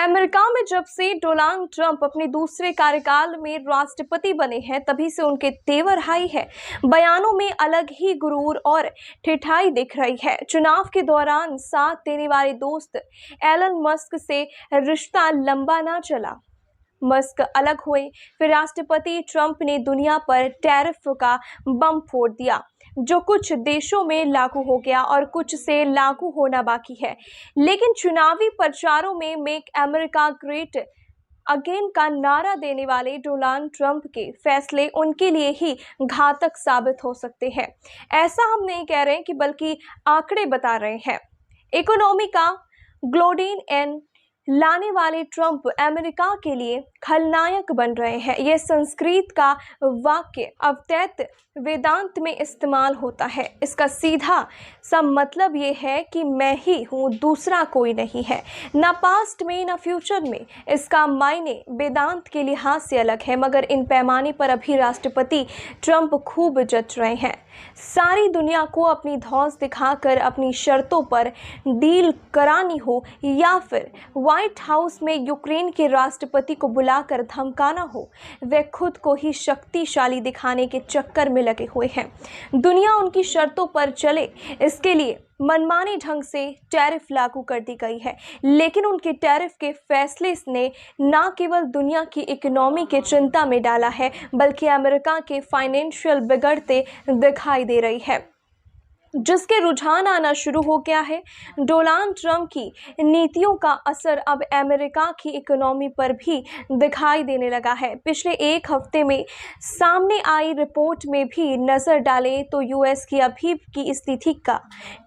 America में जब से डोनाल्ड ट्रंप अपने दूसरे कार्यकाल में राष्ट्रपति बने हैं तभी से उनके तेवर हाई है। बयानों में अलग ही गुरूर और ठिठाई दिख रही है। चुनाव के दौरान साथ देने वाले दोस्त एलन मस्क से रिश्ता लंबा ना चला। मस्क अलग हुए, फिर राष्ट्रपति ट्रंप ने दुनिया पर टैरिफ का बम फोड़ दिया, जो कुछ देशों में लागू हो गया और कुछ से लागू होना बाकी है। लेकिन चुनावी प्रचारों में मेक अमेरिका ग्रेट अगेन का नारा देने वाले डोनाल्ड ट्रंप के फैसले उनके लिए ही घातक साबित हो सकते हैं। ऐसा हम नहीं कह रहे कि बल्कि आंकड़े बता रहे हैं। इकोनॉमी का ग्लोडेन एंड लाने वाले ट्रंप अमेरिका के लिए खलनायक बन रहे हैं। यह संस्कृत का वाक्य अवतैत वेदांत में इस्तेमाल होता है। इसका सीधा सा मतलब ये है कि मैं ही हूँ, दूसरा कोई नहीं है, ना पास्ट में ना फ्यूचर में। इसका मायने वेदांत के लिहाज से अलग है, मगर इन पैमाने पर अभी राष्ट्रपति ट्रंप खूब जच रहे हैं। सारी दुनिया को अपनी धौंस दिखाकर अपनी शर्तों पर डील करानी हो या फिर व्हाइट हाउस में यूक्रेन के राष्ट्रपति को बुलाकर धमकाना हो, वे खुद को ही शक्तिशाली दिखाने के चक्कर में लगे हुए हैं। दुनिया उनकी शर्तों पर चले, इसके लिए मनमाने ढंग से टैरिफ लागू कर दी गई है। लेकिन उनके टैरिफ के फैसले ने न केवल दुनिया की इकोनॉमी के चिंता में डाला है, बल्कि अमेरिका के फाइनेंशियल बिगड़ते दिखाई दे रही है, जिसके रुझान आना शुरू हो गया है। डोनाल्ड ट्रंप की नीतियों का असर अब अमेरिका की इकोनॉमी पर भी दिखाई देने लगा है। पिछले एक हफ्ते में सामने आई रिपोर्ट में भी नज़र डालें तो यूएस की अभी की स्थिति का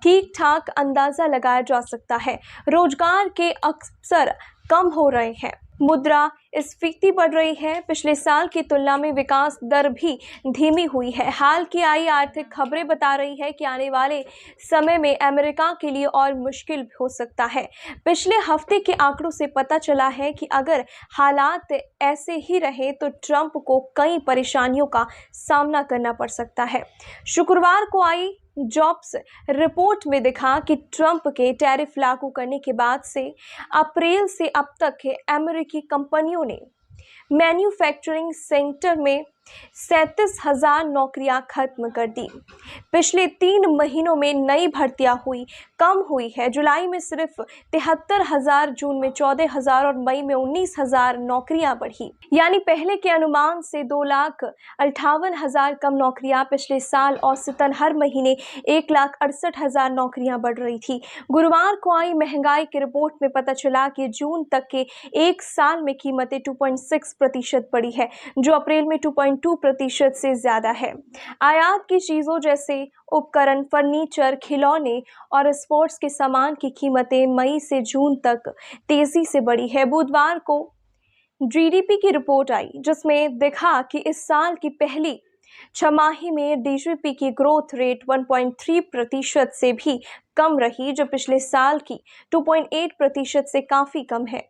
ठीक ठाक अंदाज़ा लगाया जा सकता है। रोजगार के अवसर कम हो रहे हैं, मुद्रा स्फीति बढ़ रही है, पिछले साल की तुलना में विकास दर भी धीमी हुई है। हाल की आई आर्थिक खबरें बता रही है कि आने वाले समय में अमेरिका के लिए और मुश्किल हो सकता है। पिछले हफ्ते के आंकड़ों से पता चला है कि अगर हालात ऐसे ही रहे तो ट्रंप को कई परेशानियों का सामना करना पड़ सकता है। शुक्रवार को आई जॉब्स रिपोर्ट में दिखा कि ट्रंप के टैरिफ लागू करने के बाद से अप्रैल से अब तक अमेरिकी कंपनियों ने मैन्युफैक्चरिंग सेक्टर में 37,000 नौकरियां खत्म कर दी। पिछले 3 महीनों में नई भर्तियां कम हुई है। जुलाई में सिर्फ 73,000, जून में 14,000 और मई में 19,000 नौकरियां बढ़ी। यानी पहले के अनुमान से 2,58,000 कम नौकरियां। पिछले साल औसतन हर महीने 1,68,000 नौकरियां बढ़ रही थी। गुरुवार को आई महंगाई की रिपोर्ट में पता चला कि जून तक के एक साल में कीमतें 2.6% बढ़ी है, जो अप्रैल में 2.2% से ज्यादा है। आयात की चीजों जैसे उपकरण, फर्नीचर, खिलौने और स्पोर्ट्स के सामान की कीमतें मई से जून तक तेजी से बढ़ी है। बुधवार को जीडीपी की रिपोर्ट आई, जिसमें दिखा कि इस साल की पहली छमाही में डीजीपी की ग्रोथ रेट 1.3% से भी कम रही, जो पिछले साल की 2.8% से काफी कम है।